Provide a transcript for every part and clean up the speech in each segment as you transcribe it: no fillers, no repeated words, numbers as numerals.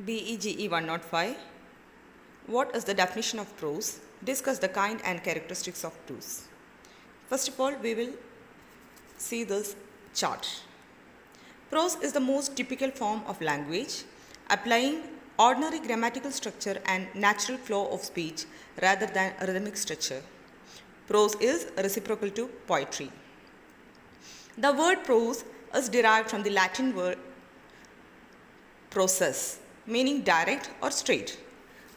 BEGE 105. What is the definition of prose? Discuss the kind and characteristics of prose. First of all, we will see this chart. Prose is the most typical form of language, applying ordinary grammatical structure and natural flow of speech rather than rhythmic structure. Prose is reciprocal to poetry. The word prose is derived from the Latin word prosus, meaning direct or straight.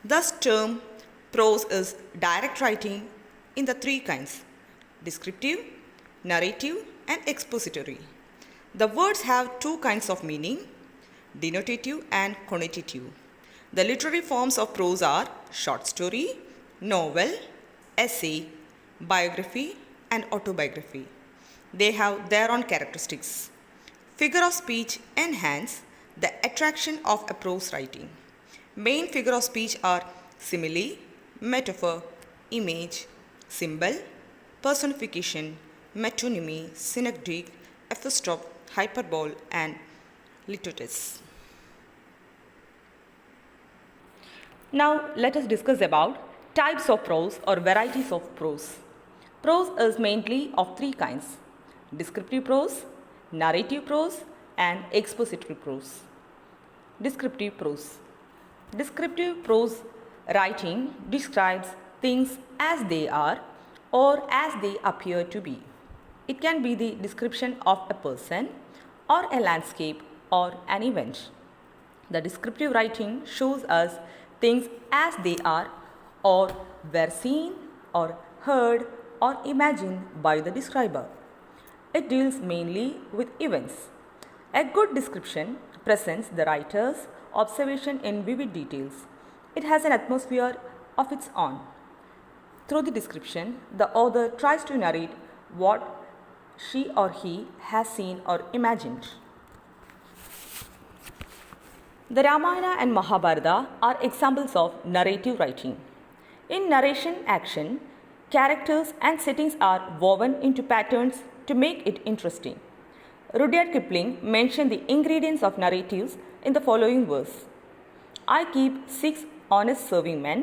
Thus, term prose is direct writing in the three kinds: descriptive, narrative, and expository. The words have two kinds of meaning: denotative and connotative. The literary forms of prose are short story, novel, essay, biography, and autobiography. They have their own characteristics. Figure of speech enhance the attraction of a prose writing. Main figure of speech are simile, metaphor, image, symbol, personification, metonymy, synecdoche, apostrophe, hyperbole, and litotes. Now let us discuss about types of prose or varieties of prose. Prose is mainly of three kinds: descriptive prose, narrative prose, and expository prose. Descriptive prose. Descriptive prose writing describes things as they are or as they appear to be. It can be the description of a person or a landscape or an event. The descriptive writing shows us things as they are or were seen or heard or imagined by the describer. It deals mainly with events. A good description presents the writer's observation in vivid details. It has an atmosphere of its own. Through the description, the author tries to narrate what she or he has seen or imagined. The Ramayana and Mahabharata are examples of narrative writing. In narration action, characters and settings are woven into patterns to make it interesting. Rudyard Kipling mentioned the ingredients of narratives in the following verse: I keep 6 honest serving men.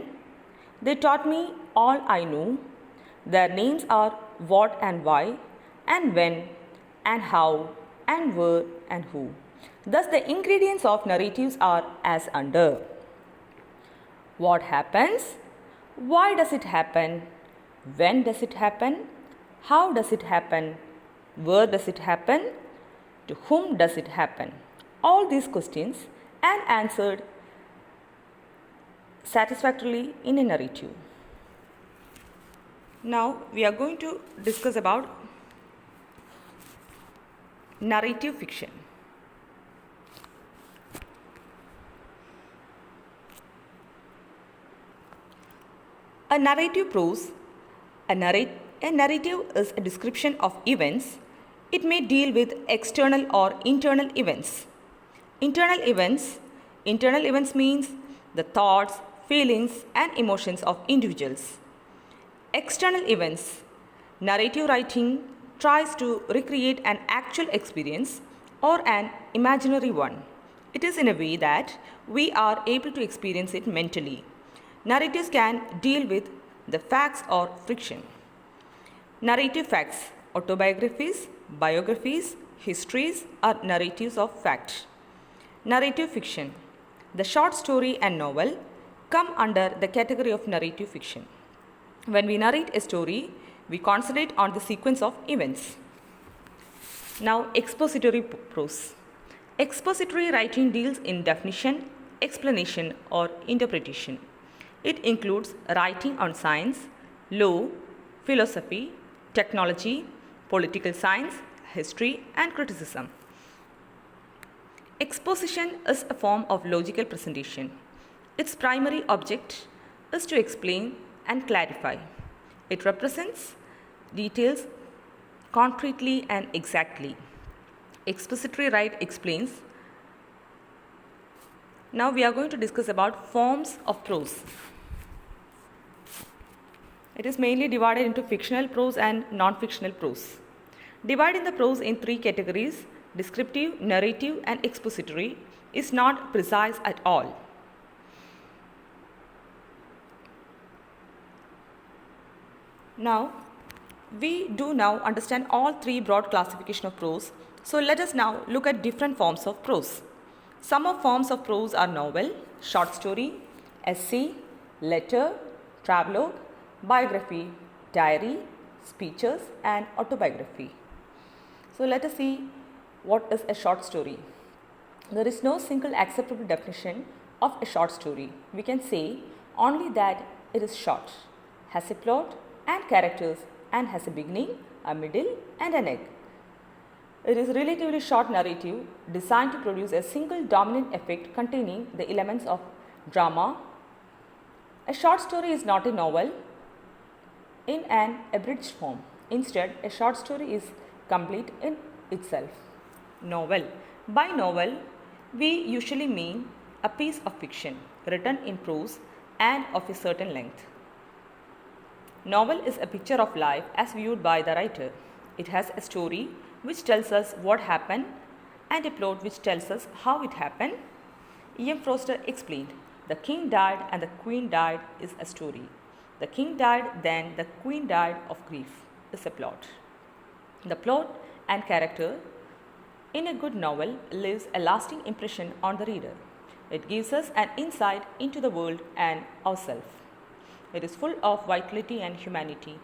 They taught me all I knew. Their names are what and why, and when, and how, and where, and who. Thus, the ingredients of narratives are as under: what happens, why does it happen, when does it happen, how does it happen, where does it happen, to whom does it happen. All these questions and answered satisfactorily in a narrative. Now we are going to discuss about narrative fiction. A narrative prose. A narrative is a description of events. It may deal with external or internal events. Internal events means the thoughts, feelings, and emotions of individuals. External events. Narrative writing tries to recreate an actual experience or an imaginary one. It is in a way that we are able to experience it mentally. Narratives can deal with the facts or fiction. Narrative facts. Autobiographies, biographies, histories are narratives of fact. Narrative fiction. The short story and novel come under the category of narrative fiction. When we narrate a story, we concentrate on the sequence of events. Now, expository prose. Expository writing deals in definition, explanation, or interpretation. It includes writing on science, law, philosophy, technology, political science, history, and criticism. Exposition is a form of logical presentation. Its primary object is to explain and clarify. It represents details concretely and exactly. Expository right explains. Now we are going to discuss about forms of prose. It is mainly divided into fictional prose and non-fictional prose. Dividing the prose in three categories: descriptive, narrative, and expository, is not precise at all. Now, we do now understand all three broad classification of prose. So let us now look at different forms of prose. Some of forms of prose are novel, short story, essay, letter, travelogue, biography, diary, speeches and autobiography. So let us see what is a short story. There is no single acceptable definition of a short story. We can say only that it is short, has a plot and characters and has a beginning, a middle and an end. It is relatively short narrative designed to produce a single dominant effect containing the elements of drama. A short story is not a novel in an abridged form. Instead, a short story is complete in itself. Novel. By novel, we usually mean a piece of fiction written in prose and of a certain length. Novel is a picture of life as viewed by the writer. It has a story which tells us what happened and a plot which tells us how it happened. E.M. Forster explained, "The king died and the queen died is a story. The king died, then the queen died of grief is a plot." The plot and character in a good novel leaves a lasting impression on the reader. It gives us an insight into the world and ourselves. It is full of vitality and humanity.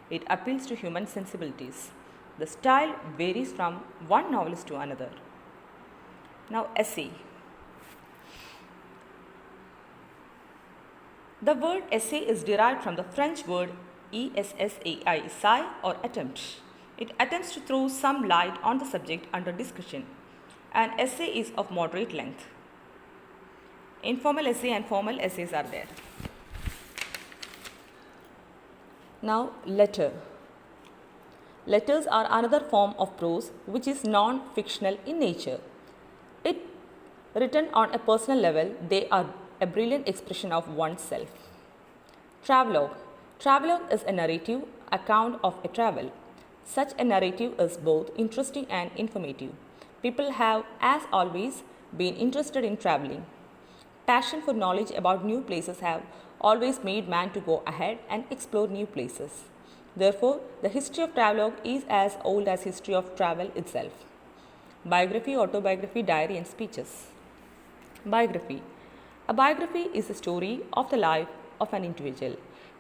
It appeals to human sensibilities. The style varies from one novelist to another. Now, essay. The word essay is derived from the French word essai or attempt. It attempts to throw some light on the subject under discussion. An essay is of moderate length. Informal essay and formal essays are there. Now, letter. Letters are another form of prose which is non-fictional in nature. It written on a personal level, they are a brilliant expression of oneself. Travelogue. Travelogue is a narrative account of a travel. Such a narrative is both interesting and informative. People have, as always, been interested in traveling. Passion for knowledge about new places have always made man to go ahead and explore new places. Therefore, the history of travelogue is as old as history of travel itself. Biography, autobiography, diary and speeches. Biography. A biography is a story of the life of an individual.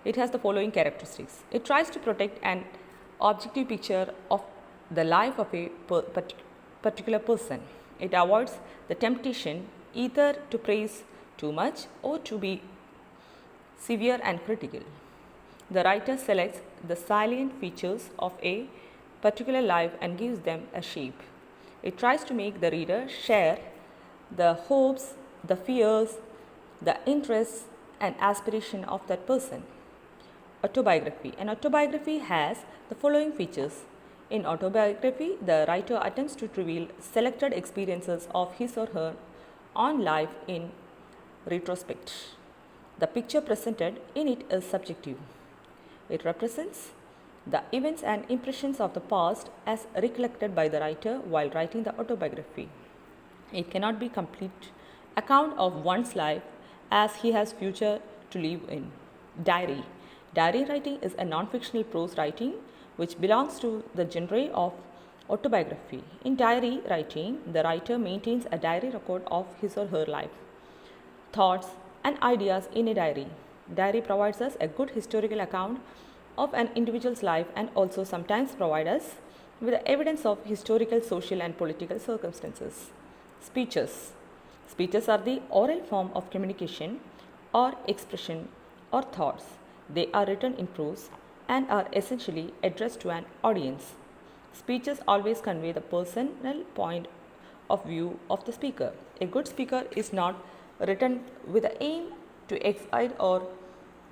It has the following characteristics. It tries to protect an objective picture of the life of a particular person. It avoids the temptation either to praise too much or to be severe and critical. The writer selects the salient features of a particular life and gives them a shape. It tries to make the reader share the hopes, the fears, the interests and aspiration of that person. Autobiography. An autobiography has the following features. In autobiography, the writer attempts to reveal selected experiences of his or her own life in retrospect. The picture presented in it is subjective. It represents the events and impressions of the past as recollected by the writer while writing the autobiography. It cannot be complete account of one's life as he has future to live in. Diary. Diary writing is a non-fictional prose writing which belongs to the genre of autobiography. In diary writing, the writer maintains a diary record of his or her life, thoughts and ideas in a diary. Diary provides us a good historical account of an individual's life and also sometimes provides us with the evidence of historical, social and political circumstances. Speeches. Speeches are the oral form of communication or expression or thoughts. They are written in prose and are essentially addressed to an audience. Speeches always convey the personal point of view of the speaker. A good speaker is not written with the aim to excite or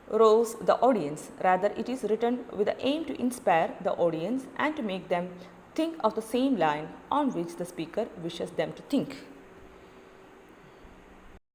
rouse the audience. Rather, it is written with the aim to inspire the audience and to make them think of the same line on which the speaker wishes them to think.